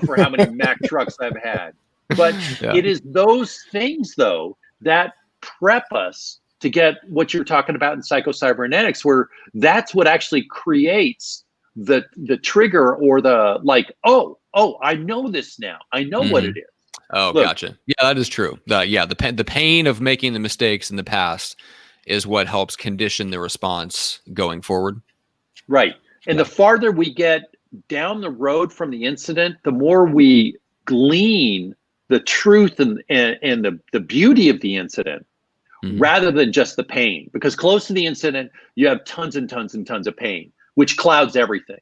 for how many Mack trucks I've had. But it is those things, though, that prep us to get what you're talking about in psycho-cybernetics, where that's what actually creates the trigger, or the, like, oh, I know this now. I know what it is. Oh, look, gotcha. Yeah, that is true. The pain of making the mistakes in the past is what helps condition the response going forward. Right. And the farther we get down the road from the incident, the more we glean the truth and the beauty of the incident, rather than just the pain. Because close to the incident, you have tons and tons and tons of pain, which clouds everything.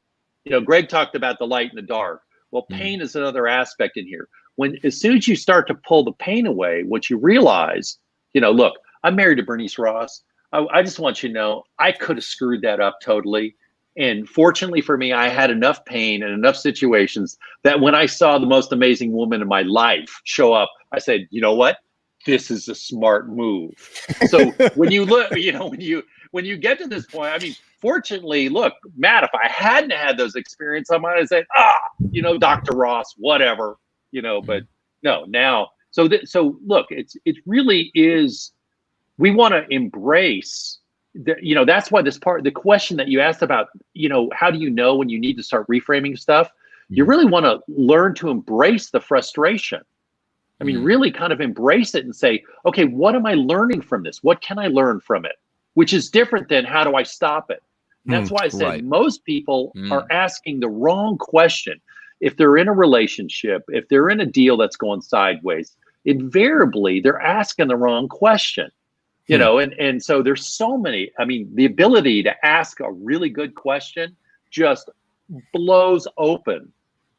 Greg talked about the light and the dark. Well, pain is another aspect in here. As soon as you start to pull the pain away, what you realize, look, I'm married to Bernice Ross. I just want you to know, I could have screwed that up totally. And fortunately for me, I had enough pain and enough situations that when I saw the most amazing woman in my life show up, I said, you know what? This is a smart move. So when you look, when you get to this point, I mean, fortunately, look, Matt, if I hadn't had those experiences, I might have said, Dr. Ross, whatever. But no, now, so look, it really is, we want to embrace that's why the question that you asked about, how do you know when you need to start reframing stuff? You really want to learn to embrace the frustration. I mean, really kind of embrace it and say, okay, what am I learning from this? What can I learn from it? Which is different than how do I stop it? And that's why I said most people are asking the wrong question. If they're in a relationship, if they're in a deal that's going sideways, invariably they're asking the wrong question. And so there's so many, I mean, the ability to ask a really good question just blows open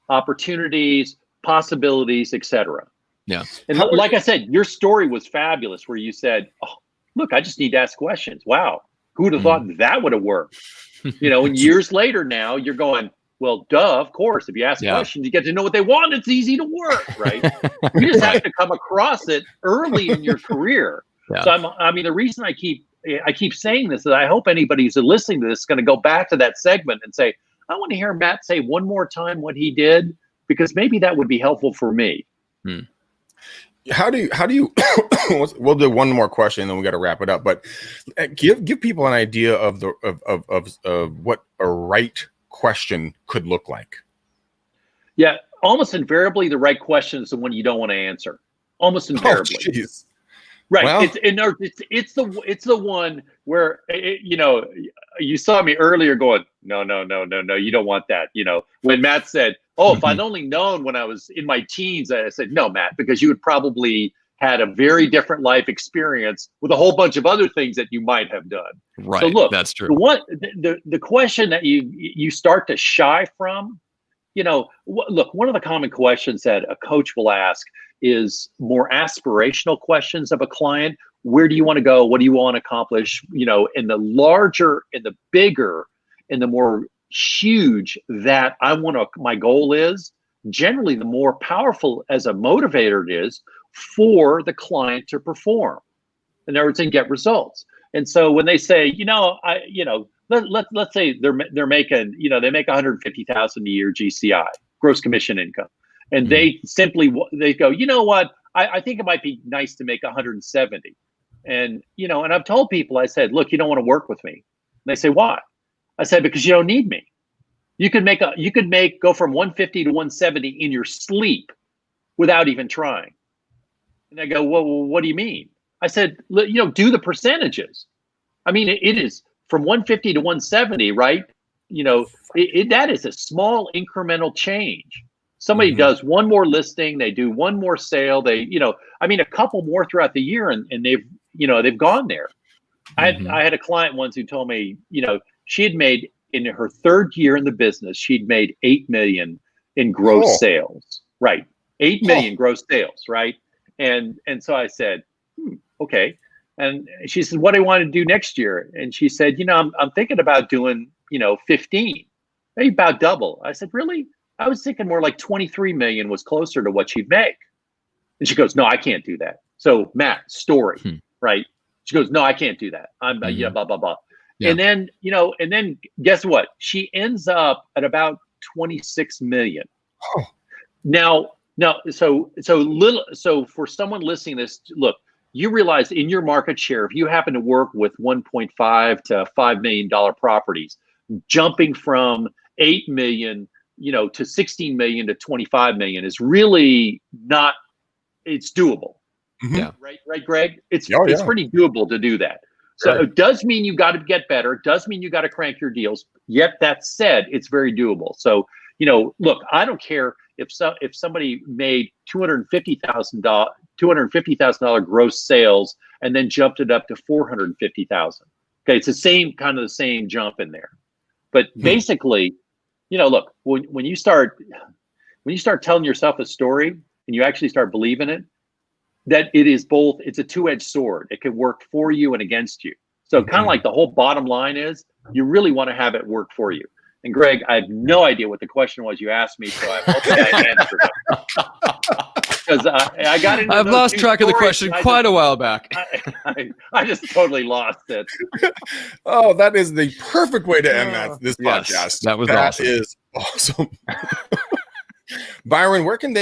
opportunities, possibilities, etc. Yeah. And like I said, your story was fabulous, where you said, oh, look, I just need to ask questions. Wow. Who would have thought that would have worked? And years later now you're going, well, duh, of course. If you ask questions, you get to know what they want. It's easy to work, right? You just have to come across it early in your career. Yeah. So the reason I keep saying this is I hope anybody who's listening to this is going to go back to that segment and say, I want to hear Matt say one more time what he did, because maybe that would be helpful for me. How do you we'll do one more question and then we got to wrap it up, but give people an idea of what a right question could look like. Yeah, almost invariably the right question is the one you don't want to answer. Almost invariably. Oh, geez. Right. Well, it's the one where you saw me earlier going, no, you don't want that. When Matt said, oh, if I'd only known when I was in my teens, I said, no, Matt, because you would probably had a very different life experience with a whole bunch of other things that you might have done. Right. So look, that's true. The question that you start to shy from look, one of the common questions that a coach will ask is more aspirational questions of a client. Where do you want to go? What do you want to accomplish? In the larger, in the bigger, in the more huge that my goal is, generally the more powerful as a motivator it is for the client to perform. In other words, and get results. And so when they say, let's say they're making, they make 150,000 a year GCI, gross commission income. And they go, you know what? I think it might be nice to make 170. And, and I've told people, I said, look, you don't want to work with me. And they say, why? I said, because you don't need me. You could go from 150 to 170 in your sleep without even trying. And I go, well, what do you mean? I said, do the percentages. I mean, it is from 150 to 170, right? That is a small incremental change. Somebody does one more listing, they do one more sale, a couple more throughout the year, and they've gone there. I had a client once who told me, she had made, in her third year in the business, she'd made 8 million in gross sales, right? 8 million gross sales, right? And so I said, okay. And she said, what do I want to do next year? And she said, I'm thinking about doing, 15, maybe about double. I said, really? I was thinking more like 23 million was closer to what she'd make. And she goes, no, I can't do that. So Matt, story, right? She goes, no, I can't do that. I'm blah, blah, blah. Yeah. And then, guess what? She ends up at about 26 million. Oh. Now, so for someone listening to this, look, you realize in your market share, if you happen to work with 1.5 to $5 million properties, jumping from 8 million, to 16 million to 25 million is really not, it's doable. Yeah. Right, Greg? It's pretty doable to do that. So it does mean you got to get better. It does mean you got to crank your deals. Yet that said, it's very doable. So, look, I don't care if somebody made $250,000 gross sales and then jumped it up to 450,000. Okay, it's the same jump in there. But basically, look, when you start telling yourself a story and you actually start believing it, that it is both, it's a two-edged sword. It can work for you and against you. So kind of like the whole bottom line is you really want to have it work for you. And Greg, I have no idea what the question was you asked me, so I hope I answered it. Because I got into I've lost track of the question quite a while back. I just totally lost it. Oh, that is the perfect way to end this podcast. That was awesome. That is awesome. Byron, where can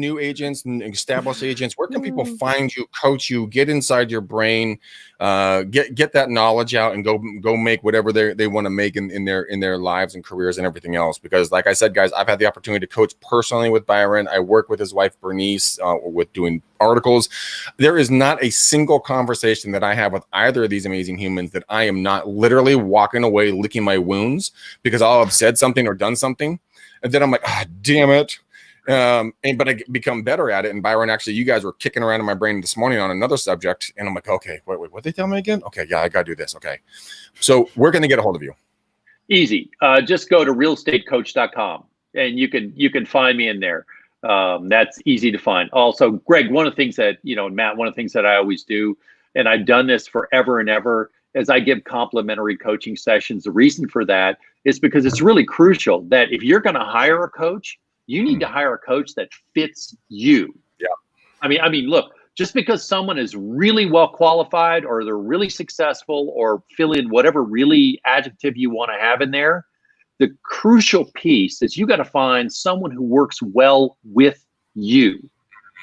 new agents and established agents, where can people find you, coach you, get inside your brain, get that knowledge out and go make whatever they want to make in their lives and careers and everything else? Because like I said, guys, I've had the opportunity to coach personally with Byron. I work with his wife, Bernice, with doing articles. There is not a single conversation that I have with either of these amazing humans that I am not literally walking away licking my wounds because I'll have said something or done something. And then I'm like, damn it. But I become better at it. And Byron, actually, you guys were kicking around in my brain this morning on another subject. And I'm like, okay, wait, what they tell me again? Okay, yeah, I got to do this. Okay. So where can they get a hold of you? Easy. Just go to realestatecoach.com and you can find me in there. That's easy to find. Also, Greg, one of the things that, Matt, one of the things that I always do, and I've done this forever and ever, is I give complimentary coaching sessions. The reason for that is because it's really crucial that if you're going to hire a coach, you need to hire a coach that fits you. Yeah. I mean, look, just because someone is really well qualified or they're really successful or fill in whatever really adjective you want to have in there, the crucial piece is you got to find someone who works well with you.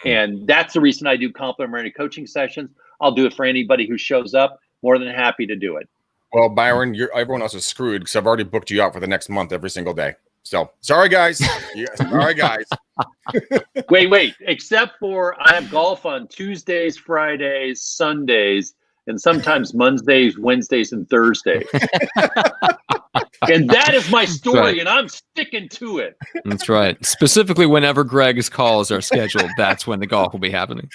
And that's the reason I do complimentary coaching sessions. I'll do it for anybody who shows up. More than happy to do it. Well, Byron, everyone else is screwed because I've already booked you out for the next month every single day. So sorry, guys. Sorry, guys. Wait. Except for I have golf on Tuesdays, Fridays, Sundays, and sometimes Mondays, Wednesdays, and Thursdays. And that is my story, and I'm sticking to it. That's right. Specifically, whenever Greg's calls are scheduled, that's when the golf will be happening.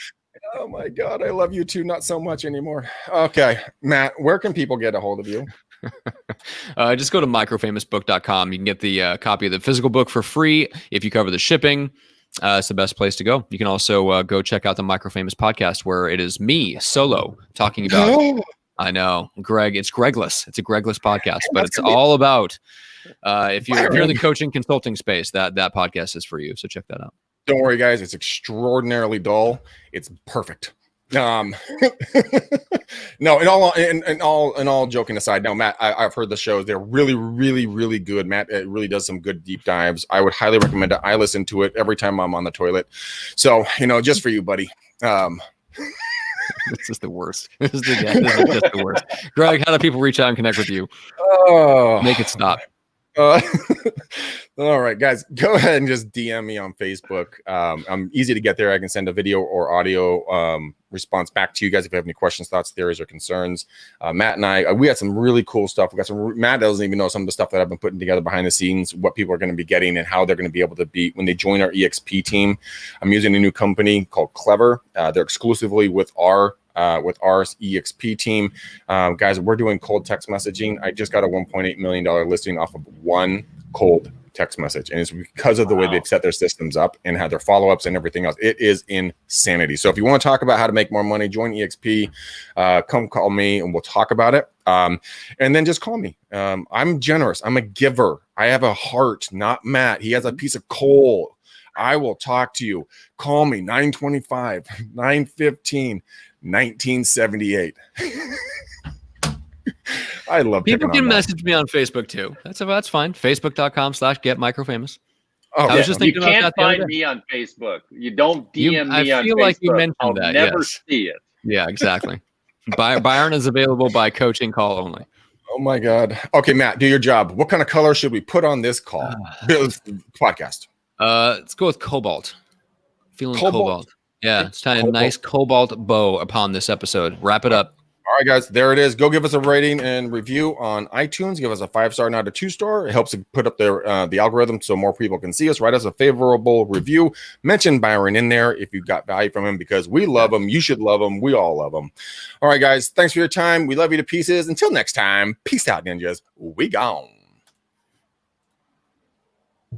Oh my God, I love you too, not so much anymore. Okay, Matt, where can people get a hold of you? Just go to microfamousbook.com. You can get the copy of the physical book for free if you cover the shipping. It's the best place to go. You can also go check out the Microfamous podcast, where it is me solo talking about. I know, Greg. It's Gregless. It's a Gregless podcast, but it's all about if you're in the coaching consulting space, that podcast is for you. So check that out. Don't worry, guys. It's extraordinarily dull. It's perfect. No, in all joking aside, no, Matt, I've heard the shows. They're really, really, really good. Matt, it really does some good deep dives. I would highly recommend it. I listen to it every time I'm on the toilet. So, just for you, buddy. This is the worst. This is just the worst. Greg, how do people reach out and connect with you? Make it stop. All right, guys, go ahead and just DM me on Facebook. I'm easy to get there. I can send a video or audio response back to you guys if you have any questions, thoughts, theories, or concerns. Matt and I, we had some really cool stuff. We got some. Matt doesn't even know some of the stuff that I've been putting together behind the scenes, what people are going to be getting and how they're going to be able to be when they join our EXP team. I'm using a new company called Clever. They're exclusively with our EXP team. Guys, we're doing cold text messaging. I just got a $1.8 million listing off of one cold text message, and it's because of the way they've set their systems up and had their follow-ups and everything else. It is insanity. So if you want to talk about how to make more money, join EXP. Come call me and we'll talk about it. And then just call me. I'm generous. I'm a giver. I have a heart, not Matt. He has a piece of coal. I will talk to you. Call me 925 915 1978. I love people can message me on Facebook too. That's fine. Facebook.com/getmicrofamous. Oh, I was just thinking you can't about that find me on Facebook. You don't DM me on Facebook. I feel like you mentioned I'll that. never Yes. see it. Yeah, exactly. Byron is available by coaching call only. Oh my God. Okay, Matt, do your job. What kind of color should we put on this call? Podcast. Let's go with cobalt. Feeling cobalt. Yeah, it's kind of a nice cobalt bow upon this episode. Wrap it up. All right, guys, there it is. Go give us a rating and review on iTunes. Give us a 5-star, not a 2-star. It helps put up the algorithm so more people can see us. Write us a favorable review. Mention Byron in there if you got value from him, because we love him. You should love him. We all love him. All right, guys, thanks for your time. We love you to pieces. Until next time, peace out, ninjas. We gone.